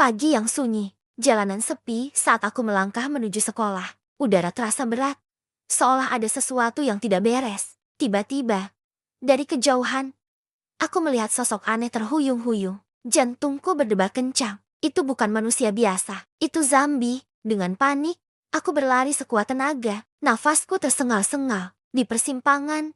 Pagi yang sunyi, jalanan sepi saat aku melangkah menuju sekolah. Udara terasa berat, seolah ada sesuatu yang tidak beres. Tiba-tiba, dari kejauhan, aku melihat sosok aneh terhuyung-huyung. Jantungku berdebar kencang. Itu bukan manusia biasa, itu zombie. Dengan panik, aku berlari sekuat tenaga. Nafasku tersengal-sengal. Di persimpangan,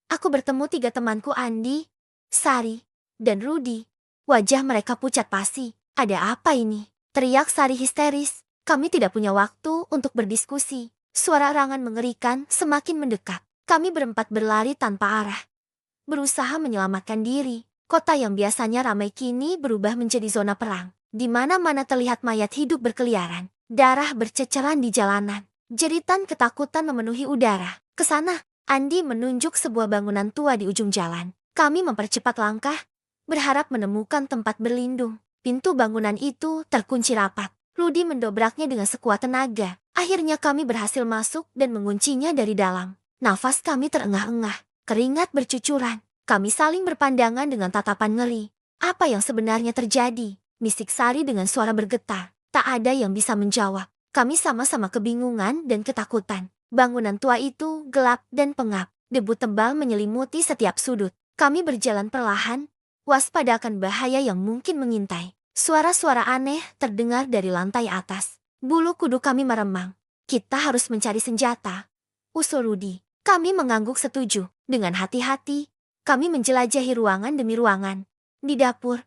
aku bertemu 3 temanku, Andi, Sari, dan Rudy. Wajah mereka pucat pasi. Ada apa ini? Teriak Sari histeris. Kami tidak punya waktu untuk berdiskusi. Suara arangan mengerikan semakin mendekat. Kami berempat berlari tanpa arah, berusaha menyelamatkan diri. Kota yang biasanya ramai kini berubah menjadi zona perang. Di mana-mana terlihat mayat hidup berkeliaran. Darah berceceran di jalanan. Jeritan ketakutan memenuhi udara. Ke sana, Andi menunjuk sebuah bangunan tua di ujung jalan. Kami mempercepat langkah, berharap menemukan tempat berlindung. Pintu bangunan itu terkunci rapat. Rudy mendobraknya dengan sekuat tenaga. Akhirnya kami berhasil masuk dan menguncinya dari dalam. Nafas kami terengah-engah. Keringat bercucuran. Kami saling berpandangan dengan tatapan ngeri. Apa yang sebenarnya terjadi? Bisik Sari dengan suara bergetar. Tak ada yang bisa menjawab. Kami sama-sama kebingungan dan ketakutan. Bangunan tua itu gelap dan pengap. Debu tebal menyelimuti setiap sudut. Kami berjalan perlahan, waspada akan bahaya yang mungkin mengintai. Suara-suara aneh terdengar dari lantai atas. Bulu kuduk kami meremang. Kita harus mencari senjata, usul Rudy. Kami mengangguk setuju. Dengan hati-hati, kami menjelajahi ruangan demi ruangan. Di dapur,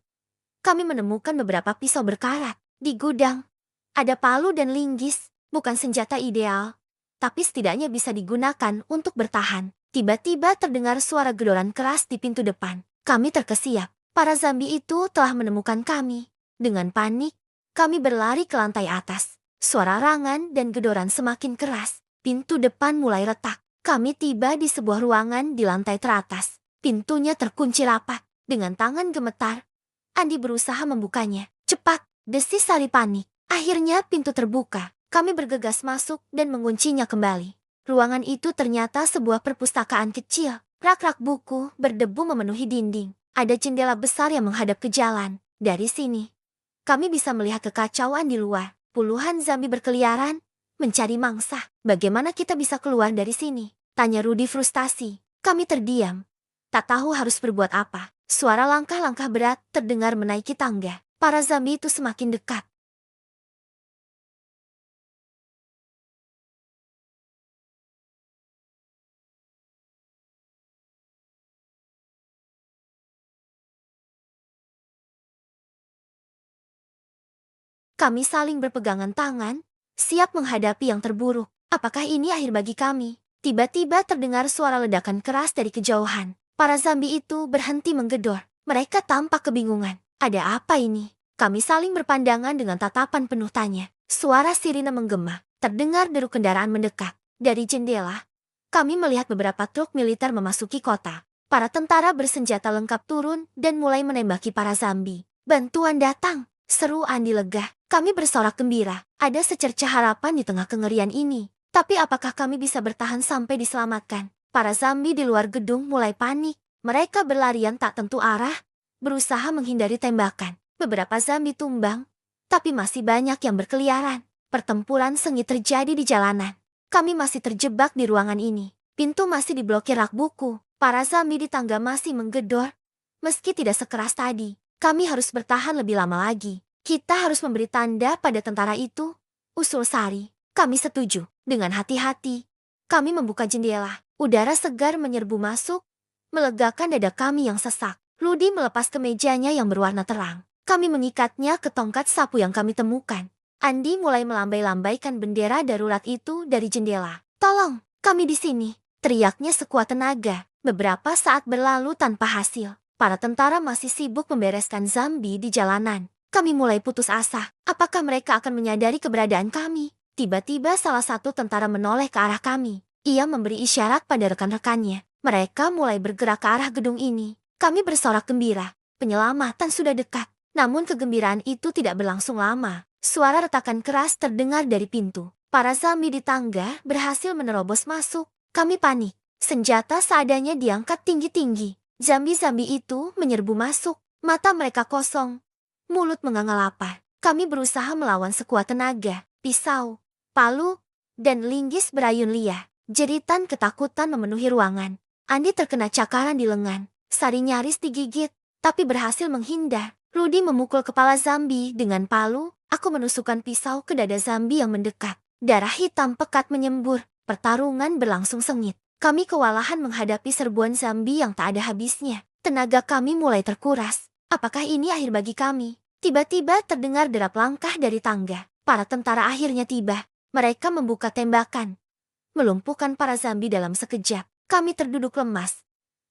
kami menemukan beberapa pisau berkarat. Di gudang, ada palu dan linggis. Bukan senjata ideal, tapi setidaknya bisa digunakan untuk bertahan. Tiba-tiba terdengar suara gedoran keras di pintu depan. Kami terkesiap. Para zombie itu telah menemukan kami. Dengan panik, kami berlari ke lantai atas. Suara arangan dan gedoran semakin keras. Pintu depan mulai retak. Kami tiba di sebuah ruangan di lantai teratas. Pintunya terkunci rapat. Dengan tangan gemetar, Andi berusaha membukanya. Cepat, desis Sari panik. Akhirnya pintu terbuka. Kami bergegas masuk dan menguncinya kembali. Ruangan itu ternyata sebuah perpustakaan kecil. Rak-rak buku berdebu memenuhi dinding. Ada jendela besar yang menghadap ke jalan. Dari sini, kami bisa melihat kekacauan di luar. Puluhan zombie berkeliaran, mencari mangsa. Bagaimana kita bisa keluar dari sini? Tanya Rudy frustasi. Kami terdiam. Tak tahu harus berbuat apa. Suara langkah-langkah berat terdengar menaiki tangga. Para zombie itu semakin dekat. Kami saling berpegangan tangan, siap menghadapi yang terburuk. Apakah ini akhir bagi kami? Tiba-tiba terdengar suara ledakan keras dari kejauhan. Para zombie itu berhenti menggedor. Mereka tampak kebingungan. Ada apa ini? Kami saling berpandangan dengan tatapan penuh tanya. Suara sirine menggema. Terdengar deru kendaraan mendekat. Dari jendela, kami melihat beberapa truk militer memasuki kota. Para tentara bersenjata lengkap turun dan mulai menembaki para zombie. Bantuan datang, seru Andi lega. Kami bersorak gembira. Ada secercah harapan di tengah kengerian ini. Tapi apakah kami bisa bertahan sampai diselamatkan? Para zombie di luar gedung mulai panik. Mereka berlarian tak tentu arah, berusaha menghindari tembakan. Beberapa zombie tumbang, tapi masih banyak yang berkeliaran. Pertempuran sengit terjadi di jalanan. Kami masih terjebak di ruangan ini. Pintu masih diblokir rak buku. Para zombie di tangga masih menggedor. Meski tidak sekeras tadi, kami harus bertahan lebih lama lagi. Kita harus memberi tanda pada tentara itu, usul Sari. Kami setuju. Dengan hati-hati, kami membuka jendela. Udara segar menyerbu masuk, melegakan dada kami yang sesak. Rudy melepas kemejanya yang berwarna terang. Kami mengikatnya ke tongkat sapu yang kami temukan. Andi mulai melambai-lambaikan bendera darurat itu dari jendela. Tolong, kami di sini, teriaknya sekuat tenaga. Beberapa saat berlalu tanpa hasil. Para tentara masih sibuk membereskan zombie di jalanan. Kami mulai putus asa. Apakah mereka akan menyadari keberadaan kami? Tiba-tiba salah satu tentara menoleh ke arah kami. Ia memberi isyarat pada rekan-rekannya. Mereka mulai bergerak ke arah gedung ini. Kami bersorak gembira. Penyelamatan sudah dekat. Namun kegembiraan itu tidak berlangsung lama. Suara retakan keras terdengar dari pintu. Para zombie di tangga berhasil menerobos masuk. Kami panik. Senjata seadanya diangkat tinggi-tinggi. Zombie-zombie itu menyerbu masuk. Mata mereka kosong. Mulut menganga lapar. Kami berusaha melawan sekuat tenaga. Pisau, palu, dan linggis berayun liar. Jeritan ketakutan memenuhi ruangan. Andi terkena cakaran di lengan. Sari nyaris digigit, tapi berhasil menghindar. Rudy memukul kepala zombie dengan palu. Aku menusukkan pisau ke dada zombie yang mendekat. Darah hitam pekat menyembur. Pertarungan berlangsung sengit. Kami kewalahan menghadapi serbuan zombie yang tak ada habisnya. Tenaga kami mulai terkuras. Apakah ini akhir bagi kami? Tiba-tiba terdengar derap langkah dari tangga. Para tentara akhirnya tiba. Mereka membuka tembakan, melumpuhkan para zombie dalam sekejap. Kami terduduk lemas,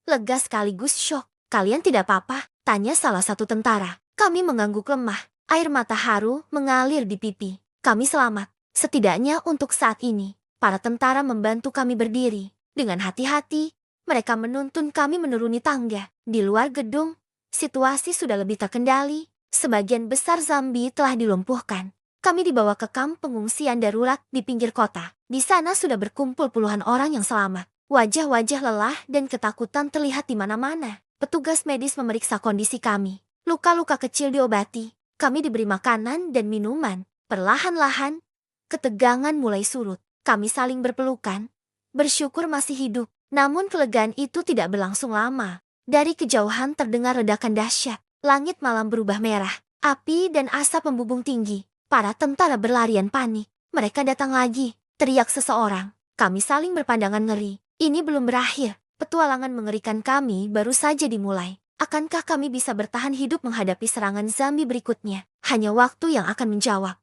lega sekaligus syok. Kalian tidak apa-apa? Tanya salah satu tentara. Kami mengangguk lemah. Air mata haru mengalir di pipi. Kami selamat. Setidaknya untuk saat ini. Para tentara membantu kami berdiri. Dengan hati-hati, mereka menuntun kami menuruni tangga. Di luar gedung, situasi sudah lebih terkendali. Sebagian besar zombie telah dilumpuhkan. Kami dibawa ke kamp pengungsian darurat di pinggir kota. Di sana sudah berkumpul puluhan orang yang selamat. Wajah-wajah lelah dan ketakutan terlihat di mana-mana. Petugas medis memeriksa kondisi kami. Luka-luka kecil diobati. Kami diberi makanan dan minuman. Perlahan-lahan, ketegangan mulai surut. Kami saling berpelukan. Bersyukur masih hidup. Namun kelegaan itu tidak berlangsung lama. Dari kejauhan terdengar ledakan dahsyat. Langit malam berubah merah. Api dan asap membubung tinggi. Para tentara berlarian panik. Mereka datang lagi, teriak seseorang. Kami saling berpandangan ngeri. Ini belum berakhir. Petualangan mengerikan kami baru saja dimulai. Akankah kami bisa bertahan hidup menghadapi serangan zombie berikutnya? Hanya waktu yang akan menjawab.